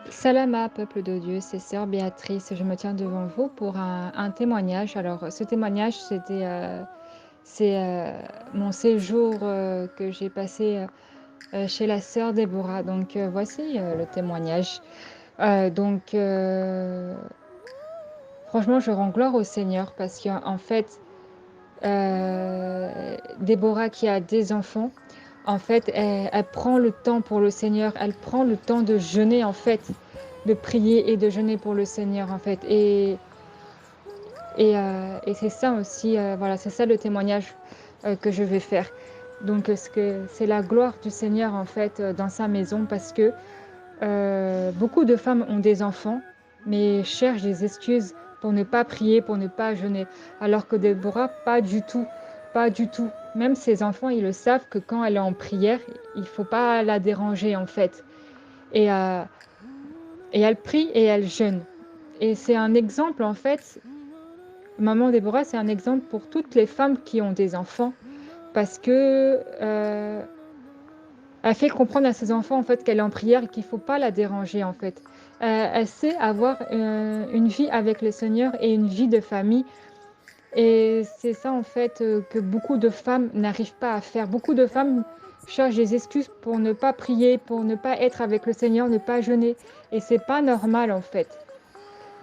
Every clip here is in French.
Salama, peuple de Dieu, c'est sœur Béatrice. Je me tiens devant vous pour un témoignage. Alors, ce témoignage, c'est mon séjour que j'ai passé chez la sœur Déborah. Donc, voici le témoignage. Donc, franchement, je rends gloire au Seigneur parce qu'en fait, Déborah qui a des enfants, en fait, elle prend le temps pour le Seigneur. Elle prend le temps de jeûner, en fait, de prier et de jeûner pour le Seigneur, en fait. Et c'est ça aussi, voilà, c'est ça le témoignage que je vais faire. Donc, c'est la gloire du Seigneur, en fait, dans sa maison, parce que beaucoup de femmes ont des enfants, mais cherchent des excuses pour ne pas prier, pour ne pas jeûner. Alors que Déborah, pas du tout, pas du tout. Même ses enfants, ils le savent que quand elle est en prière, il faut pas la déranger, en fait. Et, euh, et elle prie et elle jeûne. Et c'est un exemple, en fait, maman Déborah, c'est un exemple pour toutes les femmes qui ont des enfants, parce que elle fait comprendre à ses enfants en fait qu'elle est en prière et qu'il faut pas la déranger en fait. Elle sait avoir une vie avec le Seigneur et une vie de famille. Et c'est ça en fait que beaucoup de femmes n'arrivent pas à faire. Beaucoup de femmes cherchent des excuses pour ne pas prier, pour ne pas être avec le Seigneur, ne pas jeûner. Et c'est pas normal en fait.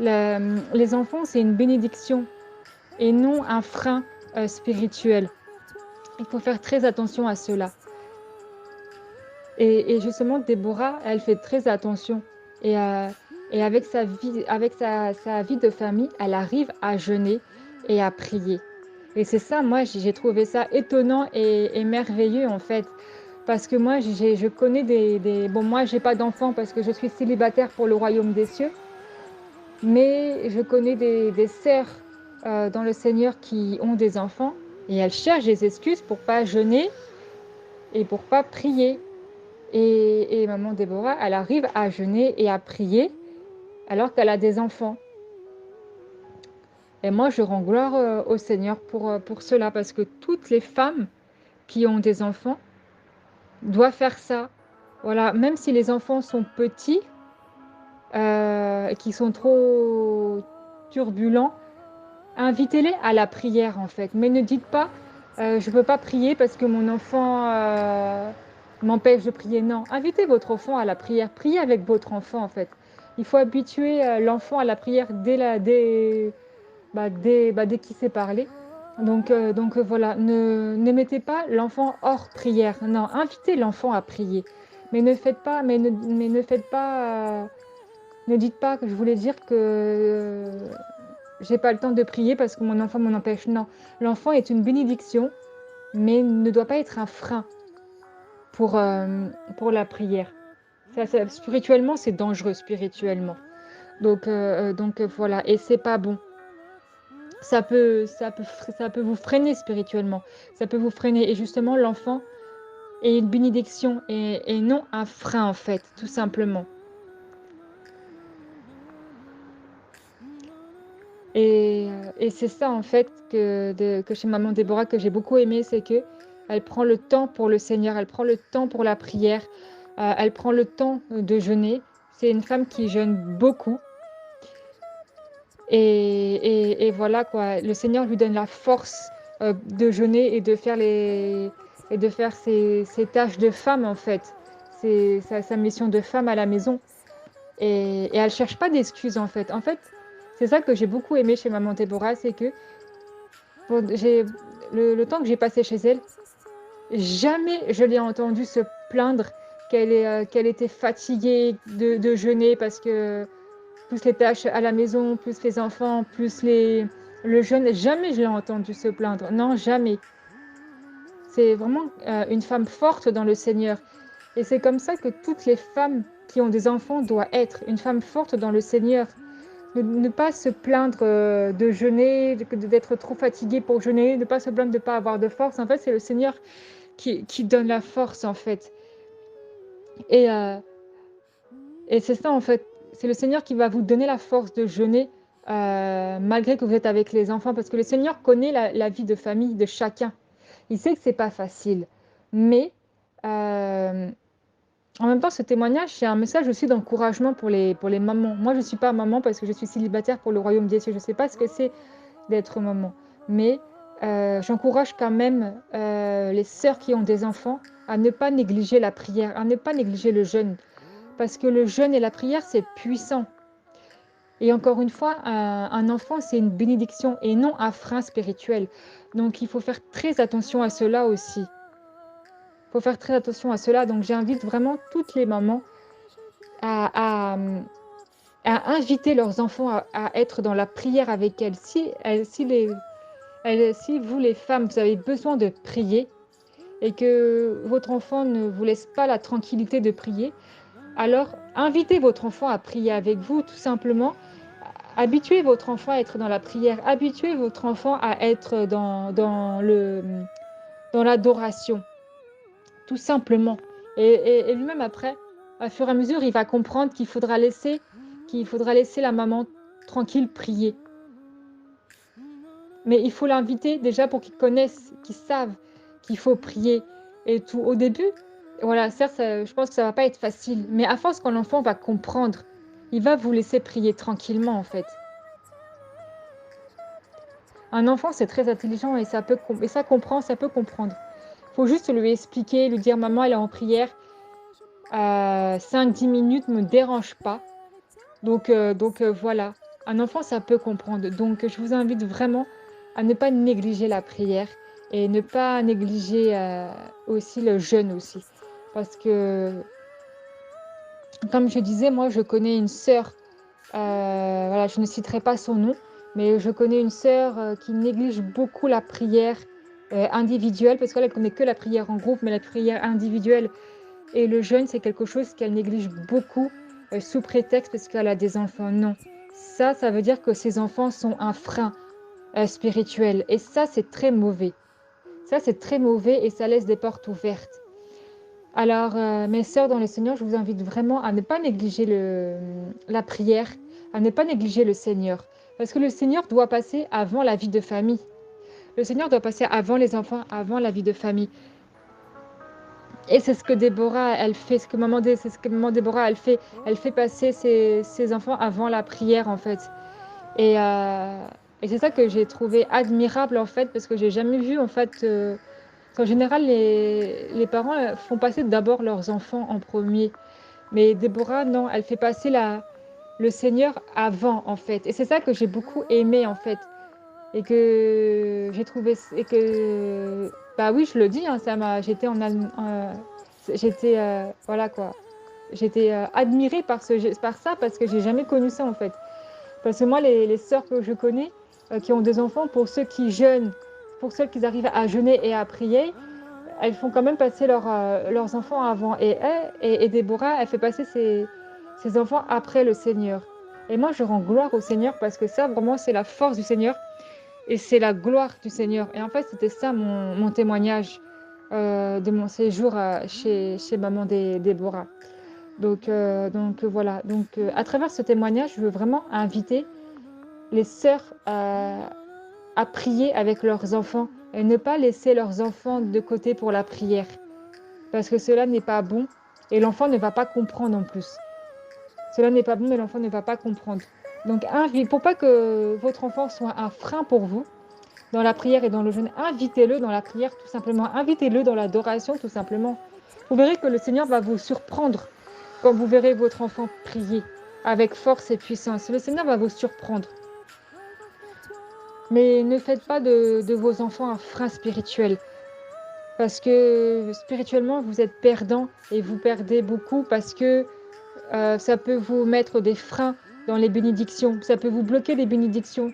Les enfants, c'est une bénédiction et non un frein spirituel. Il faut faire très attention à cela. Et justement, Déborah, elle fait très attention. Et, euh, et avec sa vie de famille, elle arrive à jeûner et à prier. Et c'est ça, moi, j'ai trouvé ça étonnant et merveilleux, en fait. Parce que moi, je connais Bon, moi, j'ai pas d'enfants parce que je suis célibataire pour le royaume des cieux. Mais je connais des sœurs dans le Seigneur qui ont des enfants. Et elles cherchent des excuses pour pas jeûner et pour pas prier. Et maman Déborah, elle arrive à jeûner et à prier alors qu'elle a des enfants. Et moi, je rends gloire au Seigneur pour cela, parce que toutes les femmes qui ont des enfants doivent faire ça. Voilà, même si les enfants sont petits, qui sont trop turbulents, invitez-les à la prière en fait. Mais ne dites pas, je ne peux pas prier parce que mon enfant m'empêche de prier. Non, invitez votre enfant à la prière. Priez avec votre enfant en fait. Il faut habituer l'enfant à la prière dès qu'il sait parler. Donc voilà, ne mettez pas l'enfant hors prière. Non, invitez l'enfant à prier. Mais ne faites pas, ne dites pas que je voulais dire que j'ai pas le temps de prier parce que mon enfant m'en empêche. Non, l'enfant est une bénédiction, mais ne doit pas être un frein pour, euh, pour la prière. Spirituellement, c'est dangereux, spirituellement. Donc voilà, et c'est pas bon. Ça peut vous freiner spirituellement. Ça peut vous freiner. Et justement, l'enfant est une bénédiction et non un frein, en fait, tout simplement. Et c'est ça, en fait, que chez Maman Déborah, que j'ai beaucoup aimé, c'est que elle prend le temps pour le Seigneur, elle prend le temps pour la prière, elle prend le temps de jeûner. C'est une femme qui jeûne beaucoup. Et voilà, quoi. Le Seigneur lui donne la force de jeûner et de faire ses tâches de femme, en fait. C'est sa mission de femme à la maison. Et elle cherche pas d'excuses, en fait. En fait, c'est ça que j'ai beaucoup aimé chez Maman Déborah, c'est que j'ai le temps que j'ai passé chez elle, jamais je l'ai entendue se plaindre qu'elle était fatiguée de jeûner parce que plus les tâches à la maison, plus les enfants, le jeûne, jamais je l'ai entendue se plaindre. Non, jamais. C'est vraiment une femme forte dans le Seigneur. Et c'est comme ça que toutes les femmes qui ont des enfants doivent être une femme forte dans le Seigneur. Ne pas se plaindre de jeûner, d'être trop fatiguée pour jeûner, ne pas se plaindre de ne pas avoir de force. En fait, c'est le Seigneur qui donne la force, en fait. Et, euh, et c'est ça, en fait. C'est le Seigneur qui va vous donner la force de jeûner malgré que vous êtes avec les enfants. Parce que le Seigneur connaît la vie de famille de chacun. Il sait que c'est pas facile. Mais euh, En même temps, ce témoignage, c'est un message aussi d'encouragement pour les mamans. Moi, je ne suis pas maman parce que je suis célibataire pour le royaume des cieux. Je ne sais pas ce que c'est d'être maman. Mais j'encourage quand même les sœurs qui ont des enfants à ne pas négliger la prière, à ne pas négliger le jeûne. Parce que le jeûne et la prière, c'est puissant. Et encore une fois, un enfant, c'est une bénédiction et non un frein spirituel. Donc, il faut faire très attention à cela aussi. Il faut faire très attention à cela. Donc, j'invite vraiment toutes les mamans à, à, à inviter leurs enfants à être dans la prière avec elles. Si vous, les femmes, vous avez besoin de prier et que votre enfant ne vous laisse pas la tranquillité de prier, alors invitez votre enfant à prier avec vous, tout simplement. Habituez votre enfant à être dans la prière. Habituez votre enfant à être dans l'adoration, tout simplement. Et lui-même, après, à fur et à mesure, il va comprendre qu'il faudra laisser la maman tranquille prier. Mais il faut l'inviter déjà pour qu'ils connaissent, qu'ils savent qu'il faut prier et tout. Au début, voilà, certes, je pense que ça va pas être facile, mais à force quand l'enfant va comprendre, il va vous laisser prier tranquillement, en fait. Un enfant, c'est très intelligent et ça comprend, ça peut comprendre. Il faut juste lui expliquer, lui dire, maman, elle est en prière, 5-10 minutes ne me dérange pas. Donc voilà, un enfant, ça peut comprendre. Donc je vous invite vraiment à ne pas négliger la prière et ne pas négliger aussi le jeûne aussi. Parce que, comme je disais, moi, je connais une sœur, voilà, je ne citerai pas son nom, mais je connais une sœur qui néglige beaucoup la prière individuelle, parce qu'elle ne connaît que la prière en groupe, mais la prière individuelle et le jeûne, c'est quelque chose qu'elle néglige beaucoup sous prétexte parce qu'elle a des enfants. Non, ça veut dire que ses enfants sont un frein spirituel. Et ça, c'est très mauvais. Ça, c'est très mauvais et ça laisse des portes ouvertes. Alors, mes sœurs dans le Seigneur, je vous invite vraiment à ne pas négliger la prière, à ne pas négliger le Seigneur. Parce que le Seigneur doit passer avant la vie de famille. Le Seigneur doit passer avant les enfants, avant la vie de famille. Et c'est ce que Déborah, elle fait, c'est ce que maman Déborah, elle fait. Elle fait passer ses enfants avant la prière, en fait. Et, euh, et c'est ça que j'ai trouvé admirable, en fait, parce que j'ai jamais vu, en fait, qu'en général, les parents font passer d'abord leurs enfants en premier. Mais Déborah, non, elle fait passer le Seigneur avant, en fait. Et c'est ça que j'ai beaucoup aimé, en fait. Et que j'ai trouvé, et que, bah oui, je le dis, hein, j'étais j'étais, voilà quoi, j'étais admirée par ça parce que j'ai jamais connu ça en fait. Parce que moi, les sœurs que je connais qui ont des enfants, pour ceux qui jeûnent, pour ceux qui arrivent à jeûner et à prier, elles font quand même passer leurs enfants avant. Et Déborah, elle fait passer ses enfants après le Seigneur. Et moi, je rends gloire au Seigneur parce que ça, vraiment, c'est la force du Seigneur et c'est la gloire du Seigneur. Et en fait, c'était ça mon témoignage de mon séjour chez Maman Déborah. Donc voilà. Donc à travers ce témoignage, je veux vraiment inviter les sœurs à prier avec leurs enfants et ne pas laisser leurs enfants de côté pour la prière. Parce que cela n'est pas bon et l'enfant ne va pas comprendre en plus. Cela n'est pas bon et l'enfant ne va pas comprendre. Donc pour pas que votre enfant soit un frein pour vous, dans la prière et dans le jeûne, invitez-le dans la prière tout simplement, invitez-le dans l'adoration tout simplement. Vous verrez que le Seigneur va vous surprendre quand vous verrez votre enfant prier avec force et puissance. Le Seigneur va vous surprendre. Mais ne faites pas de vos enfants un frein spirituel. Parce que spirituellement, vous êtes perdant et vous perdez beaucoup parce que ça peut vous mettre des freins dans les bénédictions. Ça peut vous bloquer les bénédictions.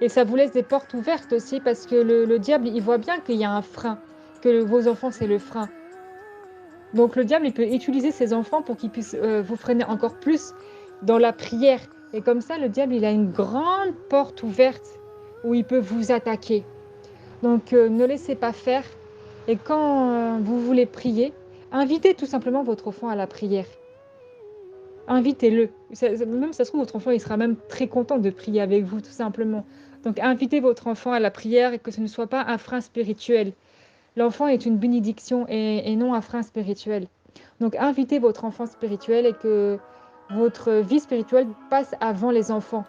Et ça vous laisse des portes ouvertes aussi parce que le diable, il voit bien qu'il y a un frein, que vos enfants, c'est le frein. Donc le diable, il peut utiliser ses enfants pour qu'ils puissent vous freiner encore plus dans la prière. Et comme ça, le diable, il a une grande porte ouverte où il peut vous attaquer. Donc ne laissez pas faire. Et quand vous voulez prier, invitez tout simplement votre enfant à la prière. Invitez-le. Même ça se trouve, votre enfant, il sera même très content de prier avec vous, tout simplement. Donc invitez votre enfant à la prière et que ce ne soit pas un frein spirituel. L'enfant est une bénédiction et non un frein spirituel. Donc invitez votre enfant spirituel et que votre vie spirituelle passe avant les enfants.